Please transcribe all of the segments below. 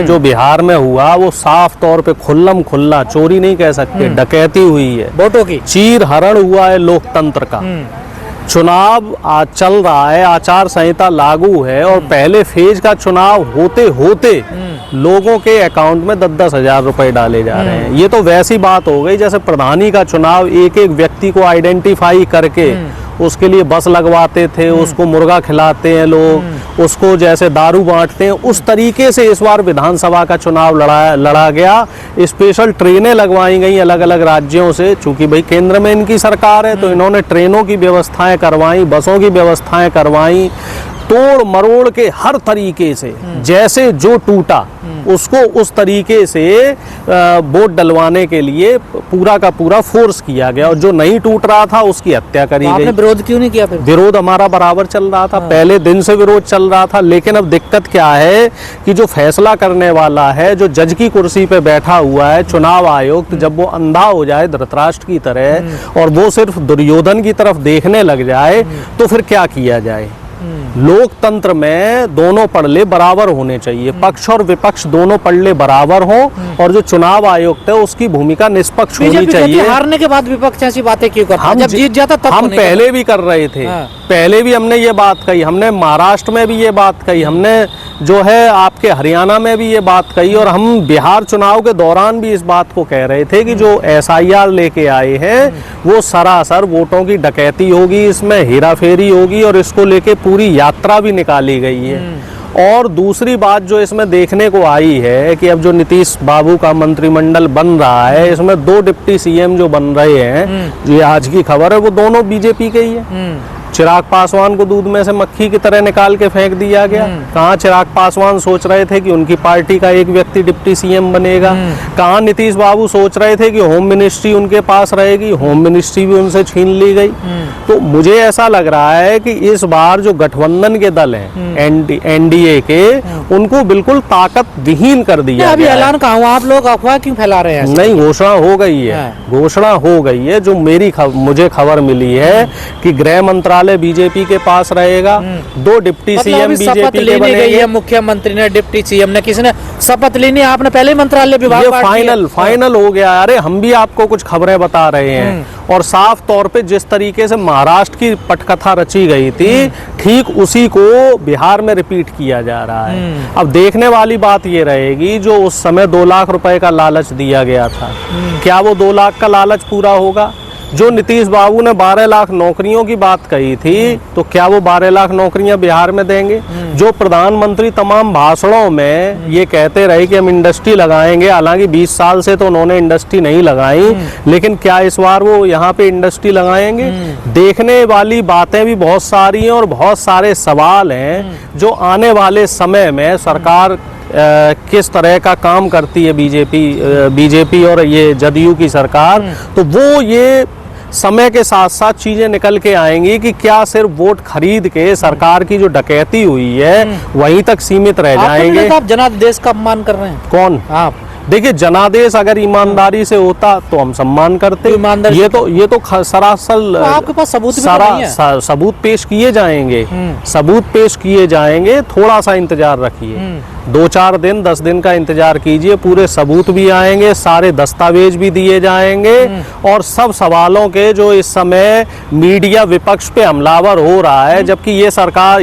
जो बिहार में हुआ वो साफ तौर पे खुल्लम खुल्ला, चोरी नहीं कह सकते, डकैती हुई है, वोटों की चीर हरण हुआ है लोकतंत्र का। चुनाव चल रहा है, आचार संहिता लागू है और पहले फेज का चुनाव होते होते लोगों के अकाउंट में 10-10 हजार रुपए डाले जा रहे हैं। ये तो वैसी बात हो गई जैसे प्रधानी का चुनाव एक एक व्यक्ति को आइडेंटिफाई करके उसके लिए बस लगवाते थे, उसको मुर्गा खिलाते हैं लोग, उसको जैसे दारू बांटते हैं, उस तरीके से इस बार विधानसभा का चुनाव लड़ा गया। स्पेशल ट्रेनें लगवाई गई अलग अलग राज्यों से, चूंकि भाई केंद्र में इनकी सरकार है तो इन्होंने ट्रेनों की व्यवस्थाएं करवाई, बसों की व्यवस्थाएं करवाई, तोड़ मरोड़ के हर तरीके से जैसे जो टूटा उसको उस तरीके से वोट डलवाने के लिए पूरा का पूरा फोर्स किया गया और जो नहीं टूट रहा था उसकी हत्या करी गई। आपने विरोध क्यों नहीं किया फिर? विरोध हमारा बराबर चल रहा था, पहले दिन से विरोध चल रहा था, लेकिन अब दिक्कत क्या है कि जो फैसला करने वाला है, जो जज की कुर्सी पे बैठा हुआ है चुनाव आयोग, जब वो अंधा हो जाए धृतराष्ट्र की तरह और वो सिर्फ दुर्योधन की तरफ देखने लग जाए तो फिर क्या किया जाए। लोकतंत्र में दोनों पड़ले बराबर होने चाहिए, पक्ष और विपक्ष दोनों पड़ले बराबर हों और जो चुनाव आयुक्त है उसकी भूमिका निष्पक्ष होनी चाहिए। हारने के बाद विपक्ष ऐसी बातें क्यों करता है? जब जीत जाता तब हम पहले भी कर रहे थे, पहले भी हमने ये बात कही, हमने महाराष्ट्र में भी ये बात कही, हमने जो है आपके हरियाणा में भी ये बात कही और हम बिहार चुनाव के दौरान भी इस बात को कह रहे थे कि जो SIR लेके आए हैं वो सरासर वोटों की डकैती होगी, इसमें हेराफेरी होगी और इसको लेके पूरी यात्रा भी निकाली गई है। और दूसरी बात जो इसमें देखने को आई है कि अब जो नीतीश बाबू का मंत्रिमंडल बन रहा है, इसमें 2 डिप्टी CM जो बन रहे हैं, जो ये आज की खबर है, वो दोनों बीजेपी के ही है। चिराग पासवान को दूध में से मक्खी की तरह निकाल के फेंक दिया गया। कहाँ चिराग पासवान सोच रहे थे कि उनकी पार्टी का एक व्यक्ति डिप्टी CM बनेगा, कहाँ नीतीश बाबू सोच रहे थे कि होम मिनिस्ट्री उनके पास रहेगी, होम मिनिस्ट्री भी उनसे छीन ली गई। तो मुझे ऐसा लग रहा है कि इस बार जो गठबंधन के दल हैं NDA के, उनको बिल्कुल ताकत विहीन कर दिया। अभी ऐलान कहाँ हुआ? आप लोग अफवाह क्यों फैला रहे हैं? नहीं, घोषणा हो गई है, घोषणा हो गई है। जो मुझे खबर मिली है कि गृह मंत्रालय बीजेपी के पास रहेगा, 2 डिप्टी CM बीजेपी के बनेंगे। मुख्यमंत्री ने, डिप्टी CM ने, किसी ने शपथ लेनी, आपने पहले मंत्रालय विभाग फाइनल हो गया। अरे हम भी आपको कुछ खबरें बता रहे हैं और साफ तौर पे जिस तरीके से महाराष्ट्र की पटकथा रची गई थी, ठीक उसी को बिहार में रिपीट किया जा रहा है। अब देखने वाली बात ये रहेगी, जो उस समय 2 लाख रुपए का लालच दिया गया था, क्या वो 2 लाख का लालच पूरा होगा? जो नीतीश बाबू ने 12 लाख नौकरियों की बात कही थी, तो क्या वो 12 लाख नौकरियां बिहार में देंगे? जो प्रधानमंत्री तमाम भाषणों में ये कहते रहे कि हम इंडस्ट्री लगाएंगे, हालांकि 20 साल से तो उन्होंने इंडस्ट्री नहीं लगाई, लेकिन क्या इस बार वो यहाँ पे इंडस्ट्री लगाएंगे? देखने वाली बातें भी बहुत सारी हैं और बहुत सारे सवाल हैं जो आने वाले समय में सरकार किस तरह का काम करती है बीजेपी और ये जदयू की सरकार, तो वो ये समय के साथ साथ चीजें निकल के आएंगी कि क्या सिर्फ वोट खरीद के सरकार की जो डकैती हुई है वहीं तक सीमित रह जाएंगे। आप जनादेश का अपमान कर रहे हैं। कौन? आप देखिए, जनादेश अगर ईमानदारी से होता तो हम सम्मान करते। ये तो सरासर आपके पास सबूत भी नहीं है। सबूत पेश किए जाएंगे, सबूत पेश किए जाएंगे, थोड़ा सा इंतजार रखिए, 2-4 दिन 10 दिन का इंतजार कीजिए, पूरे सबूत भी आएंगे, सारे दस्तावेज भी दिए जाएंगे और सब सवालों के जो इस समय मीडिया विपक्ष पे हमलावर हो रहा है, जबकि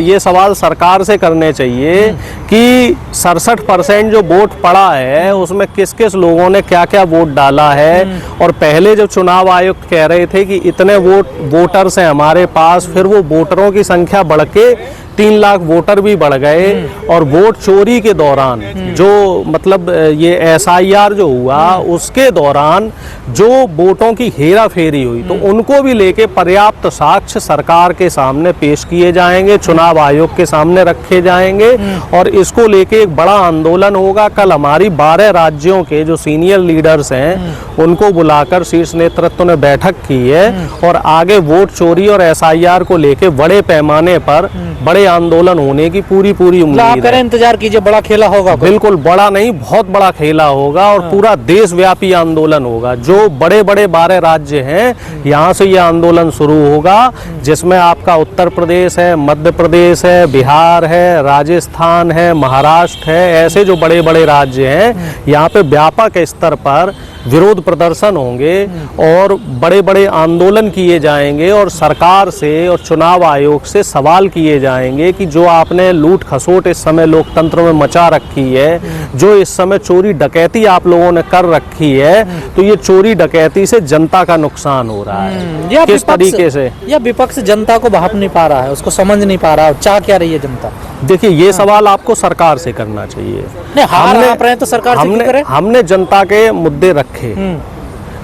ये सवाल सरकार से करने चाहिए कि 67% जो वोट पड़ा है उसमें किस किस लोगों ने क्या क्या वोट डाला है। और पहले जब चुनाव आयुक्त कह रहे थे कि इतने वोटर्स हैं हमारे पास, फिर वो वोटरों की संख्या बढ़ के 3 लाख वोटर भी बढ़ गए और वोट चोरी के दौरान जो मतलब ये SIR जो हुआ उसके दौरान जो वोटों की हेरा फेरी हुई, तो उनको भी लेके पर्याप्त साक्ष्य सरकार के सामने पेश किए जाएंगे, चुनाव आयोग के सामने रखे जाएंगे और इसको लेके एक बड़ा आंदोलन होगा। कल हमारी 12 राज्यों के जो सीनियर लीडर्स हैं उनको बुलाकर शीर्ष नेतृत्व ने बैठक की है और आगे वोट चोरी और SIR को लेके बड़े पैमाने पर बड़े आंदोलन होने की पूरी मतलब आप उम्मीद कह रहे है। हैं इंतजार कीजिए, बड़ा खेला होगा कोई। बिल्कुल बड़ा नहीं, बहुत बड़ा खेला होगा और पूरा देशव्यापी आंदोलन होगा। जो बड़े बड़े 12 राज्य हैं यहाँ से ये आंदोलन शुरू होगा, जिसमें आपका उत्तर प्रदेश है, मध्य प्रदेश है, बिहार है, राजस्थान है, महाराष्ट्र है, ऐसे जो बड़े बड़े राज्य हैं यहाँ पे व्यापक स्तर पर विरोध प्रदर्शन होंगे और बड़े बड़े आंदोलन किए जाएंगे और सरकार से और चुनाव आयोग से सवाल किए जाएंगे कि जो आपने लूट खसोट इस समय लोकतंत्र में मचा रखी है, जो इस समय चोरी डकैती आप लोगों ने कर रखी है, तो ये चोरी डकैती से जनता का नुकसान हो रहा है। या किस विपक्ष- तरीके से? या विपक्ष जनता को भाप नहीं पा रहा है, उसको समझ नहीं पा रहा है, चाह क्या रही है जनता। देखिए ये सवाल आपको सरकार से करना चाहिए। नहीं, हार आप रहे हैं तो सरकार से क्यों करें? हमने जनता के मुद्दे रखे,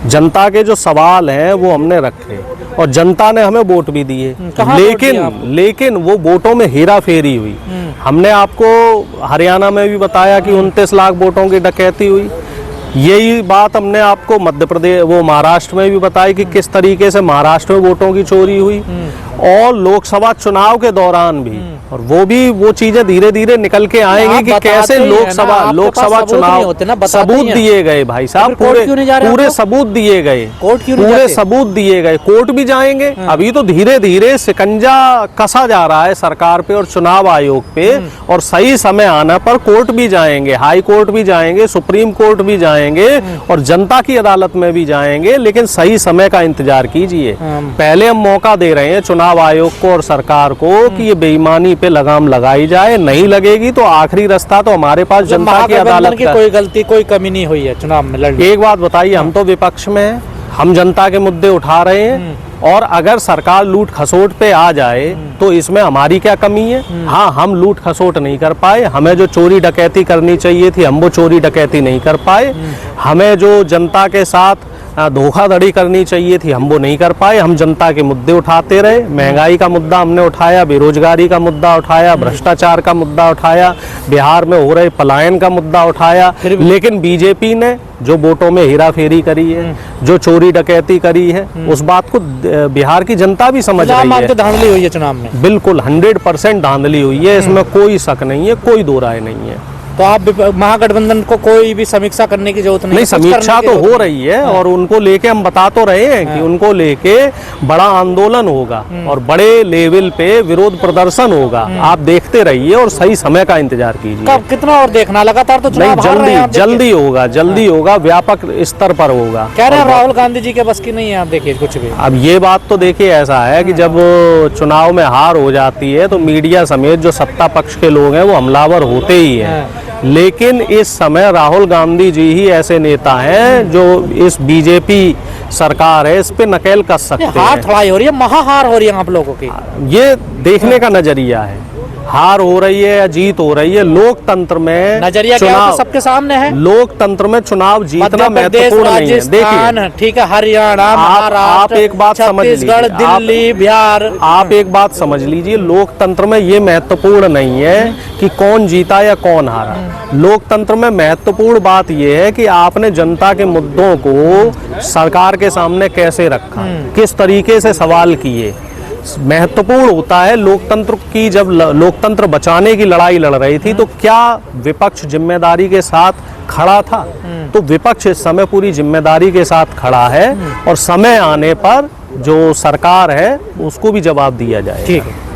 जनता के जो सवाल हैं वो हमने रखे और जनता ने हमें वोट भी दिए, कहाँ वोट दिया आपको? लेकिन वो वोटों में हेरा फेरी हुई। हमने आपको हरियाणा में भी बताया कि 29 लाख वोटों की डकैती हुई। यही बात हमने आपको मध्य प्रदेश वो महाराष्ट्र में भी बताई कि किस तरीके से महाराष्ट्र में वोटों की चोरी हुई और लोकसभा चुनाव के दौरान भी, और वो चीजें धीरे धीरे निकल के आएंगी कि कैसे लोकसभा चुनाव सबूत दिए गए भाई साहब, पूरे सबूत दिए गए, पूरे सबूत दिए गए, कोर्ट भी जाएंगे। अभी तो धीरे धीरे शिकंजा कसा जा रहा है सरकार पे और चुनाव आयोग पे, और सही समय आने पर कोर्ट भी जाएंगे, हाई कोर्ट भी जाएंगे, सुप्रीम कोर्ट भी जाएंगे और जनता की अदालत में भी जाएंगे, लेकिन सही समय का इंतजार कीजिए। पहले हम मौका दे रहे हैं चुनाव आयोग को और सरकार को कि ये बेईमानी पे लगाम लगाई जाए, नहीं लगेगी तो आखिरी रास्ता तो हमारे पास जनता की अदालत की का। कोई गलती कोई कमी नहीं हुई है चुनाव में लड़ने। एक बात बताइए, हम तो विपक्ष में हैं, हम जनता के मुद्दे उठा रहे हैं और अगर सरकार लूट खसोट पे आ जाए तो इसमें हमारी क्या कमी है? हाँ, हम लूट खसोट नहीं कर पाए, हमें जो चोरी डकैती करनी चाहिए थी हम वो चोरी डकैती नहीं कर पाए, हमें जो जनता के साथ धोखाधड़ी करनी चाहिए थी हम वो नहीं कर पाए। हम जनता के मुद्दे उठाते रहे, महंगाई का मुद्दा हमने उठाया, बेरोजगारी का मुद्दा उठाया, भ्रष्टाचार का मुद्दा उठाया, बिहार में हो रहे पलायन का मुद्दा उठाया, लेकिन बीजेपी ने जो वोटों में हेराफेरी करी है, जो चोरी डकैती करी है, उस बात को बिहार की जनता भी समझ रही है। तो धांधली हुई है चुनाव में, बिल्कुल 100% धांधली हुई है, इसमें कोई शक नहीं है, कोई दो राय नहीं है। तो आप महागठबंधन को कोई भी समीक्षा करने की जरूरत नहीं? समीक्षा तो हो रही है और उनको लेके हम बता तो रहे हैं कि उनको लेके बड़ा आंदोलन होगा और बड़े लेवल पे विरोध प्रदर्शन होगा। आप देखते रहिए और सही समय का इंतजार कीजिए। कब, कितना और देखना? लगातार तो चुनाव हार रहे हैं आप, जल्दी होगा, व्यापक स्तर पर होगा। कह रहे हैं राहुल गांधी जी के बस की नहीं है, आप देखिए कुछ भी। अब ये बात तो देखिए ऐसा है कि जब चुनाव में हार हो जाती है तो मीडिया समेत जो सत्ता पक्ष के लोग हैं वो हमलावर होते ही हैं, लेकिन इस समय राहुल गांधी जी ही ऐसे नेता हैं जो इस बीजेपी सरकार है इस पे नकेल कस सकते हैं। हार थड़ाई हो रही है, महाहार हो रही है आप लोगों की, ये देखने का नजरिया है। हार हो रही है या जीत हो रही है, लोकतंत्र में नजरिया क्या है तो सबके सामने है। लोकतंत्र में चुनाव जीतना महत्वपूर्ण नहीं है। देखिए, ठीक है, हरियाणा, आप एक बात समझ लीजिए, छत्तीसगढ़, दिल्ली, बिहार, आप एक बात समझ लीजिए, लोकतंत्र में ये महत्वपूर्ण नहीं है कि कौन जीता या कौन हारा। लोकतंत्र में महत्वपूर्ण बात ये है कि आपने जनता के मुद्दों को सरकार के सामने कैसे रखा, किस तरीके से सवाल किए, महत्वपूर्ण होता है। लोकतंत्र की जब लोकतंत्र बचाने की लड़ाई लड़ रही थी तो क्या विपक्ष जिम्मेदारी के साथ खड़ा था? तो विपक्ष इस समय पूरी जिम्मेदारी के साथ खड़ा है और समय आने पर जो सरकार है उसको भी जवाब दिया जाए। ठीक है।